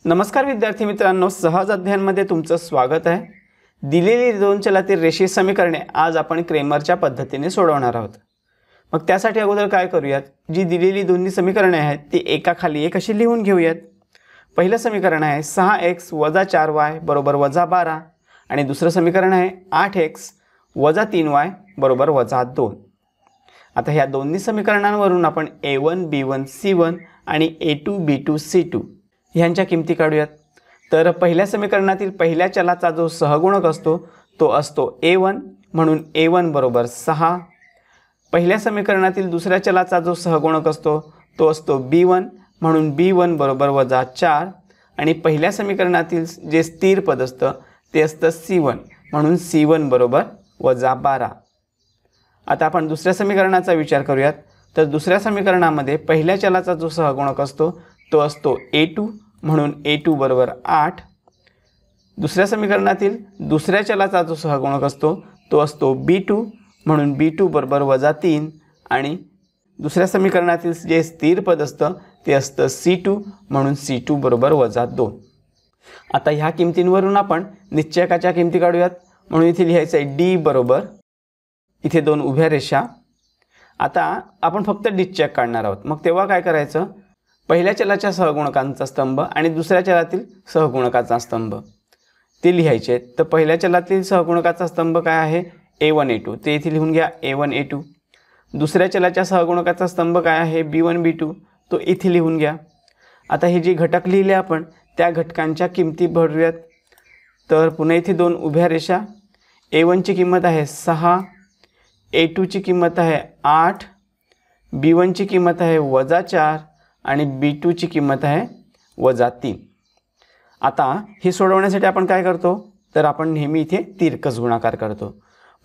नमस्कार विद्यार्थी मित्रांनो, सहज अध्ययनमध्ये तुमचं स्वागत आहे। दिलेली दोन चलातील रेषीय समीकरणे आज आपण क्रेमरच्या पद्धतीने सोडवणार आहोत। मग त्यासाठी अगोदर काय करूयात, जी दिलेली दोन्ही समीकरणे आहेत ती एकाखाली एक अशी लिहून घेऊयात। पहिलं समीकरण आहे 6x - 4y = -12 आणि दुसरं समीकरण आहे 8x - 3y = -2। आता ह्या दोन्ही समीकरणांवरून आपण a1 b1 c1 आणि a2 b2 c2 ह्यांच्या किमती काढूयात। तर पहिल्या समीकरणातील पहिल्या चलाचा जो सहगुणक असतो तो असतो a1, म्हणून a1 = 6। पहिल्या समीकरणातील दुसऱ्या चलाचा जो सहगुणक असतो तो असतो b1, म्हणून b1 = -4 आणि पहिल्या समीकरणातील जे स्थिर पद असतं ते असतं c1, म्हणून c1 = -12। आता आपण दुसऱ्या समीकरणाचा विचार करूयात। तर दुसऱ्या समीकरणामध्ये पहिल्या चलाचा जो सहगुणक असतो तो असतो a2, म्हणून a2 = 8। दुसऱ्या समीकरणातील दुसऱ्या चलाचा जो सहगुणक असतो तो असतो b2, म्हणून b2 = -3 आणि दुसऱ्या समीकरणातील जे स्थिर पद असतं ते असतं c2, म्हणून c2 = -2। आता ह्या किमतींवरून आपण निश्चयकाच्या किमती काढूयात। म्हणून इथे लिहायचं आहे d बरोबर, इथे दोन उभ्या रेषा। आता आपण फक्त निश्चयक काढणार आहोत। मग तेव्हा काय करायचं, पहिल्या चलाच्या सहगुणकांचा स्तंभ आणि दुसऱ्या चलातील सहगुणकाचा स्तंभ ते लिहायचे। तर पहिल्या चलातील सहगुणकाचा स्तंभ काय आहे, a1 a2, ते इथे लिहून घ्या a1 a2। दुसऱ्या चलाच्या सहगुणकाचा स्तंभ काय आहे b1 b2, तो इथे लिहून घ्या। आता हे जे घटक लिहिले आपण त्या घटकांच्या किमती भरूयात। तर पुन्हा इथे दोन उभ्या रेषा, a1 ची किंमत आहे 6, a2 ची किंमत आहे 8, b1 ची किंमत आहे -4 आणि b2 ची किंमत आहे -3। आता हे सोडवण्यासाठी आपण काय करतो, तर आपण नेहमी इथे तिरकस गुणाकार करतो।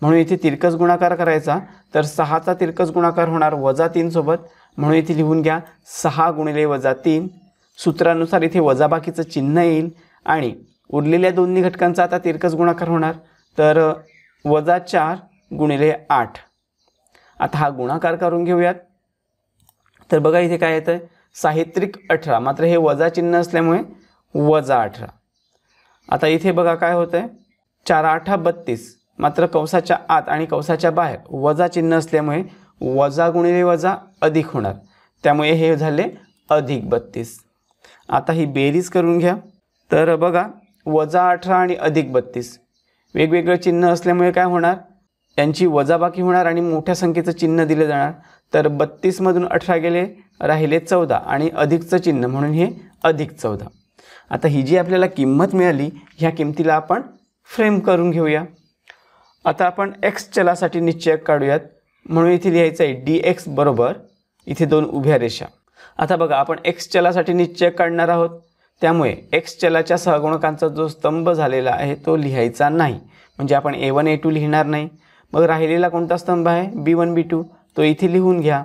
म्हणून इथे तिरकस गुणाकार करायचा, तर 6चा तिरकस गुणाकार होणार -3 सोबत, म्हणून इथे लिहून घ्या 6 × -3। सूत्रानुसार इथे वजाबाकीचं चिन्ह येईल आणि उरलेल्या दोन्ही घटकांचा आता तिरकस गुणाकार होणार, तर -4 × 8। आता हा गुणाकार करून घेऊयात। तर बघा इथे काय येतं, साहित्रिक 18, मात्र हे वजा चिन्ह असल्यामुळे -18। आता इथे बघा काय होतंय, 4 8 32, मात्र कंसाच्या आत आणि कंसाच्या बाहेर वजा चिन्ह असल्यामुळे वजा गुणिले वजा अधिक होणार, त्यामुळे हे झाले +32। आता ही बेरीज करून घ्या। तर बघा -18 आणि +32 वेगवेगळं चिन्ह असल्यामुळे काय होणार, यांची वजाबाकी होणार आणि मोठ्या संख्येचं चिन्ह दिले जाणार। तर 32 मधून 18 गेले, राहिले 14 आणि अधिकचं चिन्ह, म्हणून हे +14। आता ही जी आपल्याला किंमत मिळाली ह्या किमतीला आपण फ्रेम करून घेऊया। आता आपण x चलासाठी निश्चयक काढूयात। म्हणून इथे लिहायचं आहे dx बरोबर, इथे दोन उभ्या रेषा। आता बघा आपण x चलासाठी निश्चयक काढणार आहोत, त्यामुळे x चलाच्या सहगुणकांचा जो स्तंभ झालेला आहे तो लिहायचा नाही, म्हणजे आपण a1 a2 लिहिणार नाही। मग राहिलेला कोणता स्तंभ आहे, b1 b2, तो इथे लिहून घ्या।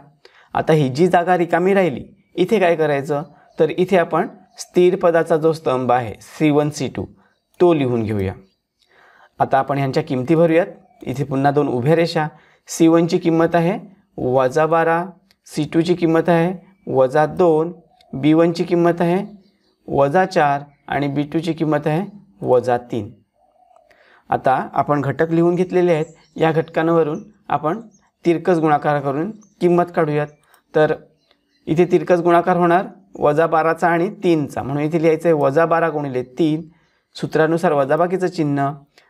आता ही जी जागा रिकामी राहिली इथे काय करायचं, तर इथे आपण स्थिर पदाचा जो स्तंभ आहे c1 c2 तो लिहून घेऊया। आता आपण ह्यांच्या किमती भरूयात। इथे पुन्हा दोन उभ्या रेषा, c1 ची किंमत आहे -12, c2 ची किंमत आहे -2, b1 ची किंमत आहे -4 आणि b2 ची किंमत आहे -3। आता आपण घटक लिहून घेतलेले आहेत, या घटकांवरून आपण तिरकस गुणाकार करून किंमत काढूयात। तर इथे तिरकस गुणाकार होणार -12चा आणि 3चा, म्हणून इथे लिहायचं आहे -12 × 3। सूत्रानुसार वजाबाकीचं चिन्ह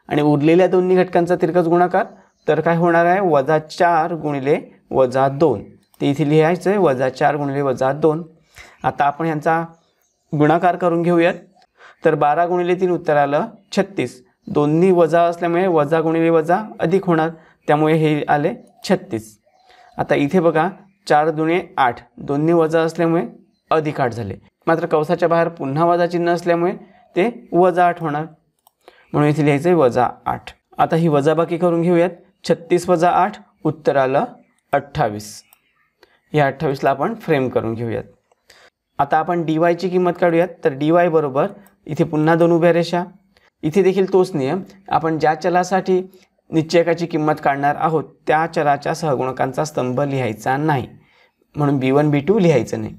आणि उरलेल्या दोन्ही घटकांचा तिरकस गुणाकार, तर काय होणार आहे -4 × -2, ते इथे लिहायचं आहे -4 × -2। आता आपण ह्यांचा गुणाकार करून घेऊयात। तर 12 × 3 उत्तर आलं 36, दोन्ही वजा असल्यामुळे वजा गुणिले वजा अधिक होणार, त्यामुळे हे आले 36। आता इथे बघा 4 दुणे 8, दोन्ही वजा असल्यामुळे +8 झाले, मात्र कंसाच्या बाहेर पुन्हा वजा चिन्ह असल्यामुळे ते -8 होणार, म्हणून इथे लिहायचं आहे -8। आता ही वजाबाकी करून घेऊयात। 36 + 8 उत्तर आलं 28। या 28ला आपण फ्रेम करून घेऊयात। आता आपण dy ची किंमत काढूयात। तर dy बरोबर, इथे पुन्हा दोन उभ्या रेषा, इथे देखील तोच नियम, आपण ज्या चलासाठी निश्चयकाची किंमत काढणार आहोत त्या चलाच्या सहगुणकांचा स्तंभ लिहायचा नाही, म्हणून b1 b2 लिहायचं नाही।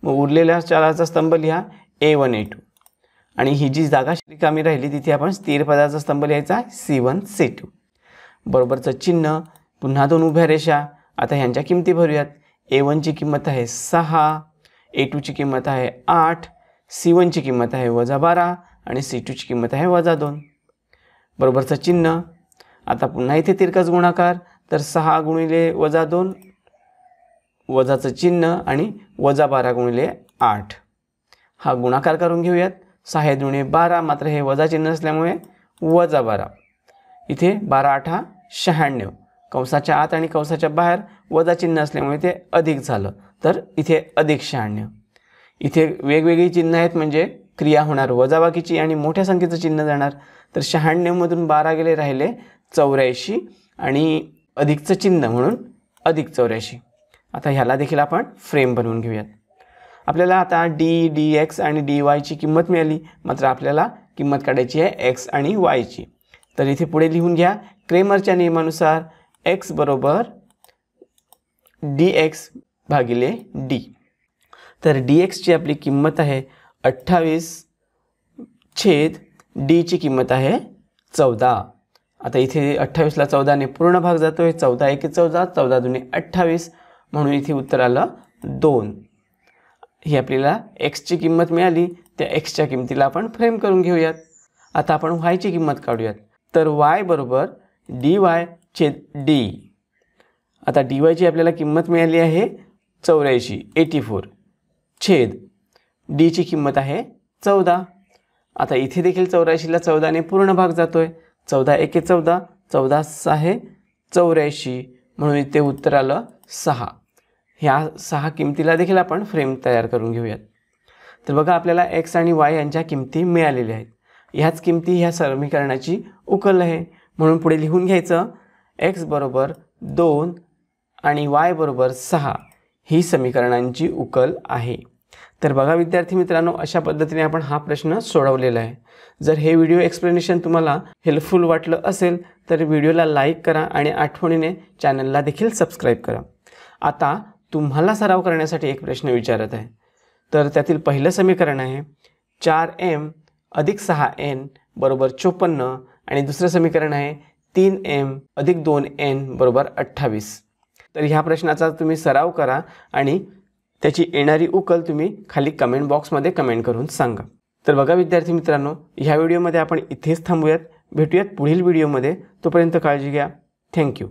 मग उरलेल्या चलाचा स्तंभ लिहा a1 a2। आणि ही जी जागा रिकामी राहिली तिथे आपण स्थिर पदाचा स्तंभ लिहायचा C1 C2 बरोबरचं चिन्ह, पुन्हा 2 उभ्या रेषा. आता ह्यांच्या किमती भरूयात. A1 ची किंमत आहे 6, A2 ची किंमत आहे 8, C1 ची किंमत आहे -12 आणि C2 ची किंमत आहे -2 बरोबरचं चिन्ह. आता पुन्हा इथे तिरकस गुणाकार, तर 6 गुणिले -2 वजाचं चिन्ह आणि -12 गुणिले 8 हा गुणाकार करून घेऊयात. 6 दुणे 12, मात्र हे वजा चिन्ह असल्यामुळे -12. इथे 12 8 96, कंसाच्या आत आणि कंसाच्या बाहेर वजा चिन्ह असल्यामुळे ते अधिक झालं, तर इथे +96. इथे वेगवेगळी चिन्ह आहेत म्हणजे क्रिया होणार वजाबाकीची आणि मोठ्या संख्येचं चिन्ह जाणार. तर 96 मधून 12 गेले, राहिले 84 आणि अधिकचं चिन्ह म्हणून +84. आता ह्याला देखील आपण फ्रेम बनवून घेऊयात. आपल्याला आता dx आणि dy ची किंमत मिळाली, मात्र आपल्याला किंमत काढायची आहे x आणि y ची. तर इथे पुढे लिहून घ्या. क्रेमरच्या नियमानुसार x बरोबर dx भागिले d. तर dx ची आपली किंमत आहे 28 छेद d ची किंमत आहे 14. आता इथे 28 ला 14 ने पूर्ण भाग जातोय. 14 1 14, 14 दुणे 28, म्हणून इथे उत्तर आलं 2. ही आपल्याला x ची किंमत मिळाली. त्या x च्या किमतीला आपण फ्रेम करून घेऊयात. आता आपण y ची किंमत काढूयात. तर y बरोबर dy छेद d. आता dy ची आपल्याला किंमत मिळाली आहे 84 छेद d ची किंमत आहे 14. आता इथे देखील 84 ला 14 ने पूर्ण भाग जातोय. 14 1 14, 14 6 84, म्हणून इथे उत्तर आलं 6. ह्या 6 किमतीला देखील आपण फ्रेम तयार करून घेऊयात. तर बघा आपल्याला x आणि y यांच्या किमती मिळालेल्या आहेत. ह्याच किमती ह्या समीकरणाची उकल आहे, म्हणून पुढे लिहून घ्यायचं x बरोबर 2 आणि y बरोबर 6 ही समीकरणांची उकल आहे. तर बघा विद्यार्थी मित्रांनो, अशा पद्धतीने आपण हा प्रश्न सोडवलेला आहे. जर हे व्हिडिओ एक्सप्लेनेशन तुम्हाला हेल्पफुल वाटलं असेल तर व्हिडिओला लाईक करा आणि आठवणीने चॅनलला देखील सबस्क्राईब करा. आता तुम्हाला सराव करण्यासाठी एक प्रश्न विचारत आहे. तर त्यातील पहिलं समीकरण आहे 4m अधिक 6n बरोबर 54 आणि दुसरं समीकरण आहे 3m अधिक 2n बरोबर 28. तर ह्या प्रश्नाचा तुम्ही सराव करा आणि त्याची येणारी उकल तुम्ही खाली कमेंट बॉक्समध्ये कमेंट करून सांगा. तर बघा विद्यार्थी मित्रांनो, ह्या व्हिडिओमध्ये आपण इथेच थांबूयात. भेटूयात पुढील व्हिडिओमध्ये. तोपर्यंत काळजी घ्या. थँक्यू.